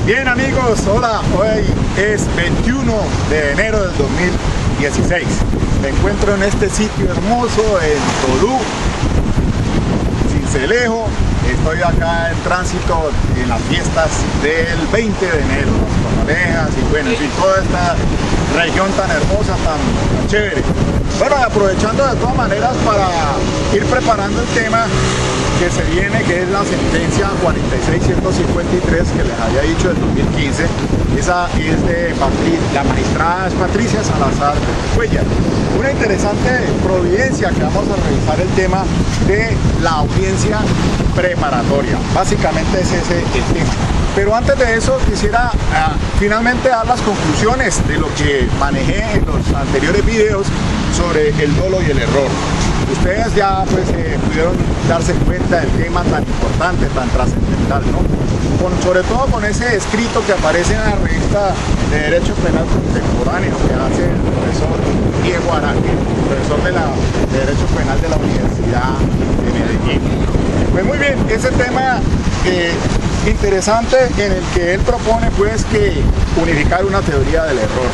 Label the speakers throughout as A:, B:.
A: Bien amigos, hola, hoy es 21 de enero del 2016. Me encuentro en este sitio hermoso en Tolú, Sincelejo. Estoy acá en tránsito en las fiestas del 20 de enero, las Conolejas y bueno, en fin, toda esta región tan hermosa, tan chévere. Bueno, aprovechando de todas maneras para ir preparando el tema que se viene, que es la sentencia 46153 que les había dicho del 2015. Esa es de la magistrada Patricia Salazar Cuellar. Una interesante providencia que vamos a revisar el tema de la audiencia preparatoria. Básicamente es ese el tema. Pero antes de eso quisiera finalmente dar las conclusiones de lo que manejé en los anteriores videos sobre el dolo y el error. Ustedes ya pues pudieron darse cuenta del tema tan importante, tan trascendental, ¿no? Sobre todo con ese escrito que aparece en la revista de Derecho Penal Contemporáneo que hace el profesor Diego Araque, profesor de Derecho Penal de la Universidad de Medellín. Pues muy bien, ese tema interesante en el que él propone pues que unificar una teoría del error.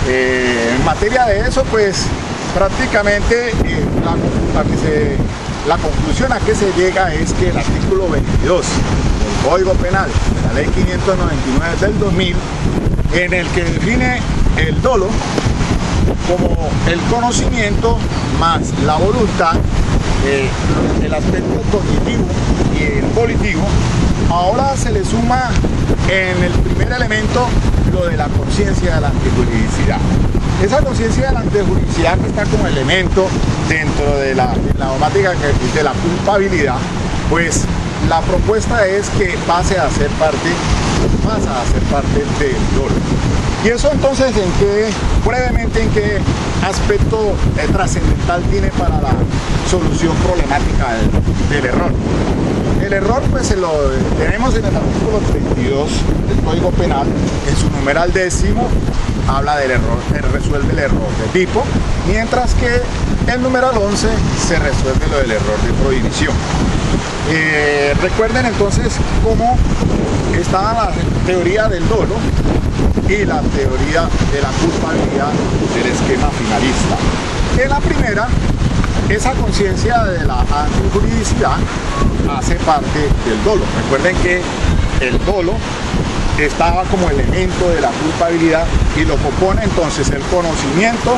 A: En materia de eso pues prácticamente la conclusión a que se llega es que el artículo 22 del Código Penal de la Ley 599 del 2000, en el que define el dolo como el conocimiento más la voluntad, el aspecto cognitivo y el volitivo, ahora se le suma en el primer elemento lo de la conciencia de la antijuridicidad. Esa conciencia de la antijuridicidad que está como elemento dentro de la dogmática de la culpabilidad, pues la propuesta es que pasa a ser parte del dolo. Y eso entonces brevemente en qué aspecto trascendental tiene para la solución problemática del error. El error pues lo tenemos en el artículo 32 del Código Penal, en su numeral 10º, habla del error, resuelve el error de tipo, mientras que el numeral 11 se resuelve lo del error de prohibición. Recuerden entonces cómo estaba la teoría del dolo y la teoría de la culpabilidad del esquema finalista. En la primera, esa conciencia de la antijuridicidad hace parte del dolo. Recuerden que el dolo estaba como elemento de la culpabilidad y lo compone entonces el conocimiento,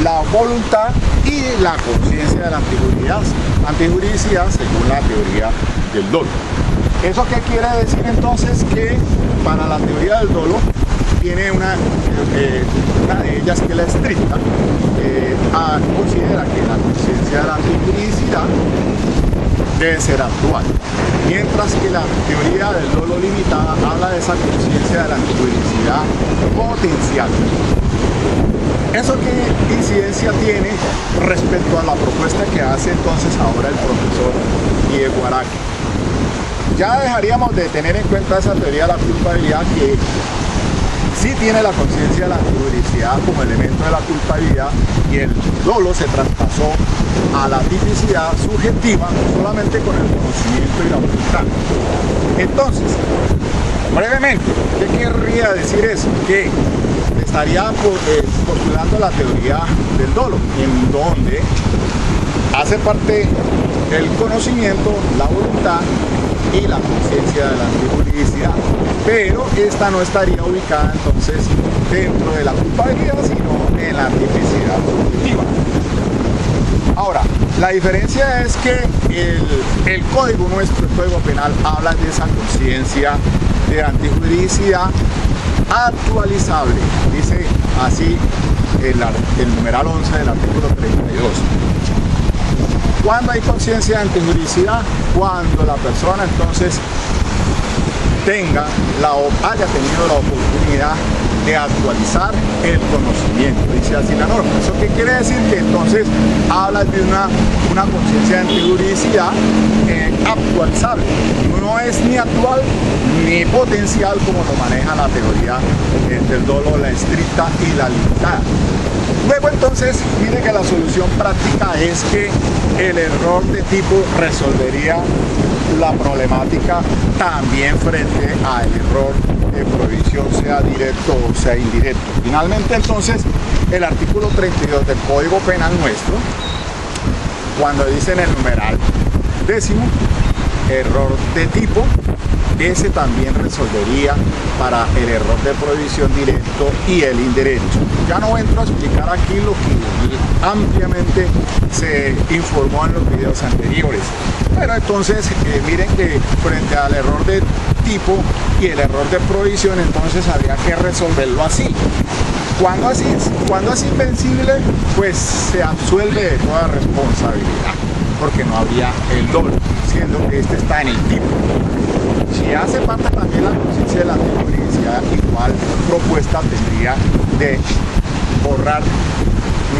A: la voluntad y la conciencia de la antijuridicidad según la teoría del dolo. ¿Eso qué quiere decir entonces? Que para la teoría del dolo tiene una de ellas, que es la estricta, considera que la conciencia de la antijuridicidad debe ser actual, mientras que la teoría del dolo limitada habla de esa conciencia de la antijuridicidad potencial. ¿Eso qué incidencia tiene respecto a la propuesta que hace entonces ahora el profesor Diego Araque? Ya dejaríamos de tener en cuenta esa teoría de la culpabilidad, que sí tiene la conciencia de la antijuridicidad como elemento de la culpabilidad, y el dolo se traspasó a la tipicidad subjetiva solamente con el conocimiento y la voluntad. Entonces, brevemente, ¿qué querría decir eso? Que estaría postulando la teoría del dolo, en donde hace parte el conocimiento, la voluntad y la conciencia de la antijuridicidad, pero esta no estaría ubicada entonces dentro de la culpabilidad, sino en la tipicidad subjetiva. Ahora, la diferencia es que el código nuestro, el Código Penal, habla de esa conciencia de antijuridicidad actualizable, dice así el numeral 11 del artículo 32. ¿Cuándo hay conciencia de antijuridicidad? Cuando la persona entonces haya tenido la oportunidad de actualizar el conocimiento, dice así la norma. ¿Eso qué quiere decir? Que entonces habla de una conciencia de antijuridicidad actualizable. No es ni actual ni potencial como lo maneja la teoría del dolo, la estricta y la limitada. Luego entonces, mire que la solución práctica es que el error de tipo resolvería la problemática también frente al error de prohibición, sea directo o sea indirecto. Finalmente, entonces, el artículo 32 del Código Penal nuestro, cuando dice en el numeral 10, error de tipo, ese también resolvería para el error de prohibición directo y el indirecto. Ya no entro a explicar aquí lo que ampliamente se informó en los videos anteriores. Pero entonces, miren que frente al error de tipo y el error de prohibición, entonces habría que resolverlo así. Cuando es invencible, pues se absuelve de toda responsabilidad, porque no habría el dolo, siendo que este está en el tipo. Si hace parte también la conciencia de la antijurisdicción, igual propuesta tendría de borrar,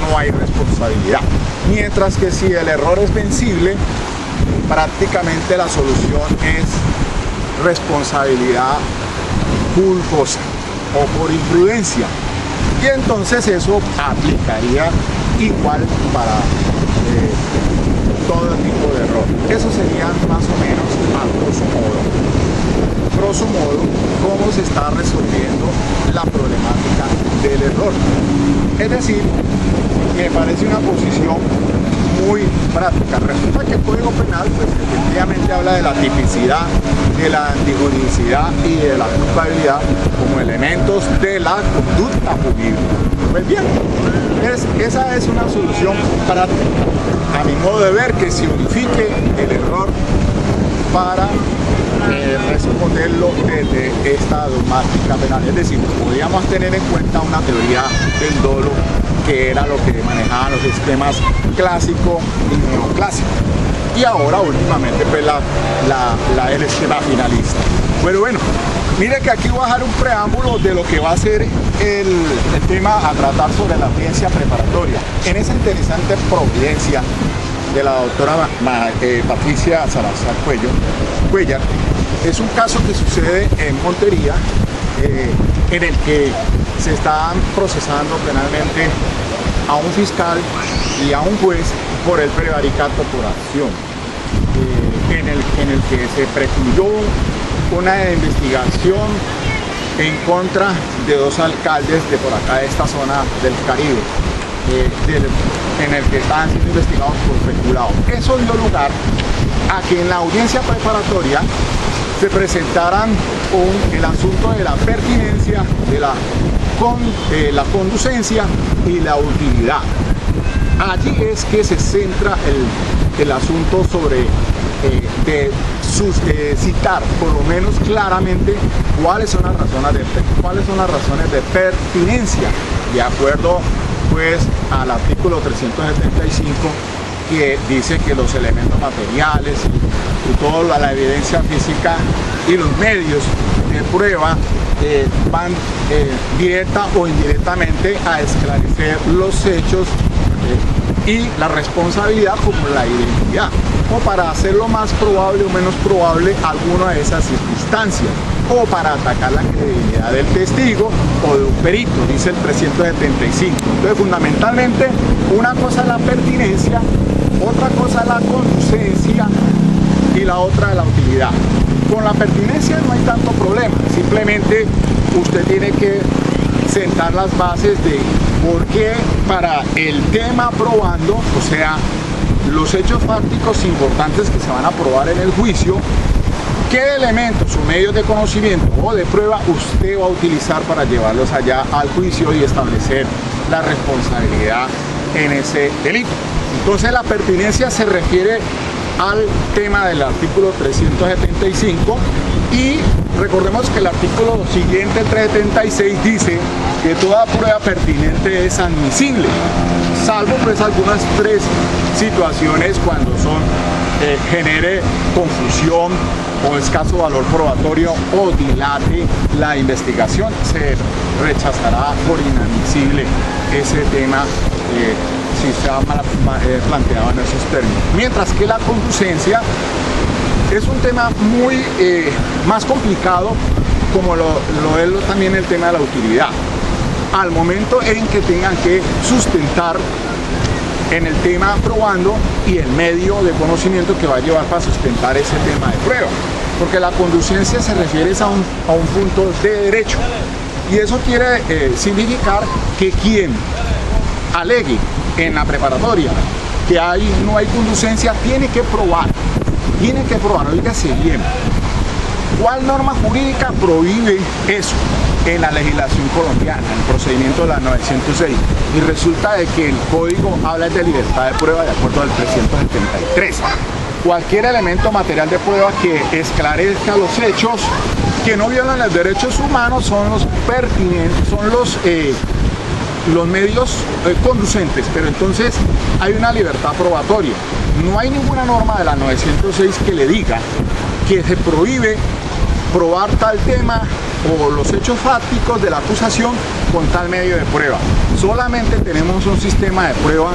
A: no hay responsabilidad. Mientras que si el error es vencible, prácticamente la solución es responsabilidad culposa o por imprudencia. Y entonces eso aplicaría igual para todo tipo de error. Eso sería más o menos a grosso modo, cómo se está resolviendo la problemática del error. Es decir, me parece una posición muy práctica. Resulta que el Código Penal, pues, efectivamente habla de la tipicidad, de la antijuridicidad y de la culpabilidad como elementos de la conducta punible. Pues bien, esa es una solución práctica, a mi modo de ver, que se unifique el error para responderlo desde esta dogmática penal. Es decir, podríamos tener en cuenta una teoría del dolo, que era lo que manejaban los esquemas clásico y neoclásico. Y ahora, últimamente, pues el esquema finalista. Bueno, mire que aquí voy a dejar un preámbulo de lo que va a ser el tema a tratar sobre la audiencia preparatoria. En esa interesante providencia de la doctora Patricia Salazar Cuellar, es un caso que sucede en Montería, en el que se están procesando penalmente a un fiscal y a un juez por el prevaricato por acción, en el que se precluyó una investigación en contra de dos alcaldes de por acá, de esta zona del Caribe, en el que estaban siendo investigados por peculado. Eso dio lugar a que en la audiencia preparatoria se presentaran el asunto de la pertinencia, de la conducencia y la utilidad. Allí es que se centra el asunto sobre citar por lo menos claramente cuáles son las razones de pertinencia, de acuerdo pues al artículo 375, que dice que los elementos materiales y toda la evidencia física y los medios de prueba van directa o indirectamente a esclarecer los hechos y la responsabilidad, como la identidad, o para hacerlo más probable o menos probable alguna de esas circunstancias, o para atacar la credibilidad del testigo o de un perito, dice el 375. Entonces, fundamentalmente, una cosa es la pertinencia, otra cosa es la conducencia y la otra es la utilidad. Con la pertinencia no hay tanto problema, simplemente usted tiene que sentar las bases de por qué para el tema probando, o sea, los hechos fácticos importantes que se van a probar en el juicio, qué elementos o medios de conocimiento o de prueba usted va a utilizar para llevarlos allá al juicio y establecer la responsabilidad en ese delito. Entonces, la pertinencia se refiere al tema del artículo 375 y recordemos que el artículo siguiente, 376, dice que toda prueba pertinente es admisible, salvo pues algunas tres situaciones cuando genere confusión o escaso valor probatorio o dilate la investigación, se rechazará por inadmisible ese tema si está planteado en esos términos. Mientras que la conducencia es un tema muy más complicado, como lo es también el tema de la utilidad. Al momento en que tengan que sustentar en el tema probando y el medio de conocimiento que va a llevar para sustentar ese tema de prueba. Porque la conducencia se refiere a un punto de derecho. Y eso quiere significar que quien alegue en la preparatoria que no hay conducencia tiene que probar, oígase bien. ¿Cuál norma jurídica prohíbe eso? En la legislación colombiana, en el procedimiento de la 906, y resulta de que el código habla de libertad de prueba de acuerdo al 373. Cualquier elemento material de prueba que esclarezca los hechos que no violan los derechos humanos son los pertinentes, son los medios conducentes, pero entonces hay una libertad probatoria. No hay ninguna norma de la 906 que le diga que se prohíbe probar tal tema o los hechos fácticos de la acusación con tal medio de prueba. Solamente tenemos un sistema de prueba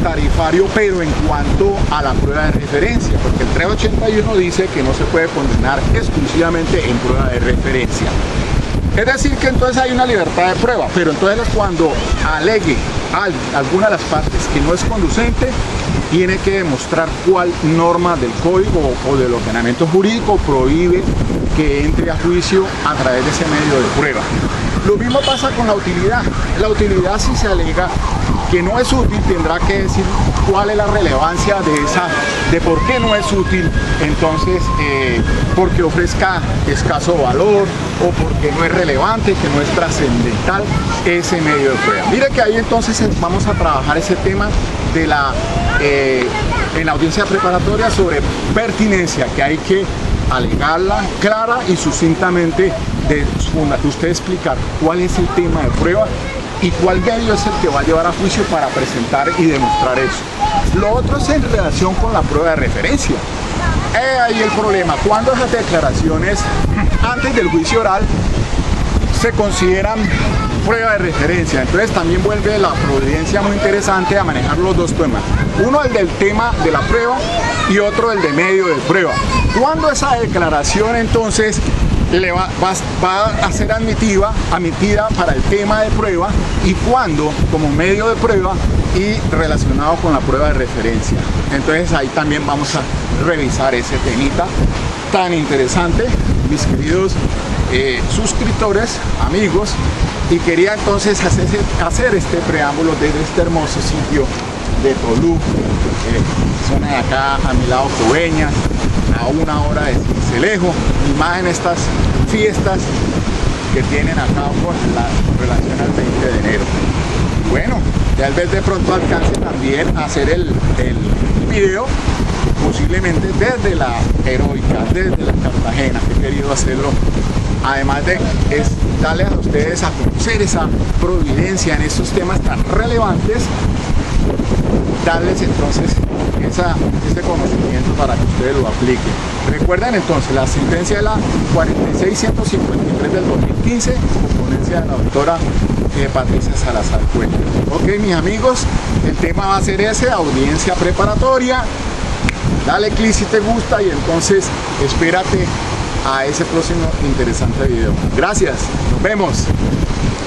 A: tarifario, pero en cuanto a la prueba de referencia, porque el 381 dice que no se puede condenar exclusivamente en prueba de referencia. Es decir, que entonces hay una libertad de prueba, pero entonces cuando alegue alguna de las partes que no es conducente, tiene que demostrar cuál norma del código o del ordenamiento jurídico prohíbe que entre a juicio a través de ese medio de prueba. Lo mismo pasa con la utilidad. La utilidad, si se alega que no es útil, tendrá que decir cuál es la relevancia de por qué no es útil, entonces porque ofrezca escaso valor o porque no es relevante, que no es trascendental ese medio de prueba. Mire que ahí entonces vamos a trabajar ese tema de en la audiencia preparatoria sobre pertinencia, que hay que alegarla clara y sucintamente de usted explicar cuál es el tema de prueba y cuál medio es el que va a llevar a juicio para presentar y demostrar eso. Lo otro es en relación con la prueba de referencia. Ahí el problema, cuando esas declaraciones antes del juicio oral se consideran prueba de referencia, entonces también vuelve la providencia muy interesante a manejar los dos temas. Uno el del tema de la prueba y otro el de medio de prueba. Cuando esa declaración entonces va a ser admitida para el tema de prueba y cuando como medio de prueba y relacionado con la prueba de referencia. Entonces ahí también vamos a revisar ese temita tan interesante, mis queridos suscriptores, amigos, y quería entonces hacer este preámbulo desde este hermoso sitio de Tolú, zona de acá a mi lado Coveñas, a 1 hora de Sincelejo, y más en estas fiestas que tienen acá con relación al 20 de enero. Bueno, tal vez de pronto alcance también a hacer el video, posiblemente desde la Heroica, desde la Cartagena, que he querido hacerlo, además de darles a ustedes a conocer esa providencia en estos temas tan relevantes, darles entonces ese conocimiento para que ustedes lo apliquen. Recuerden entonces la sentencia de la 46153 del 2015, con ponencia de la doctora Patricia Salazar Cuello. Ok, mis amigos, el tema va a ser ese, audiencia preparatoria. Dale clic si te gusta y entonces espérate a ese próximo interesante video. Gracias, nos vemos.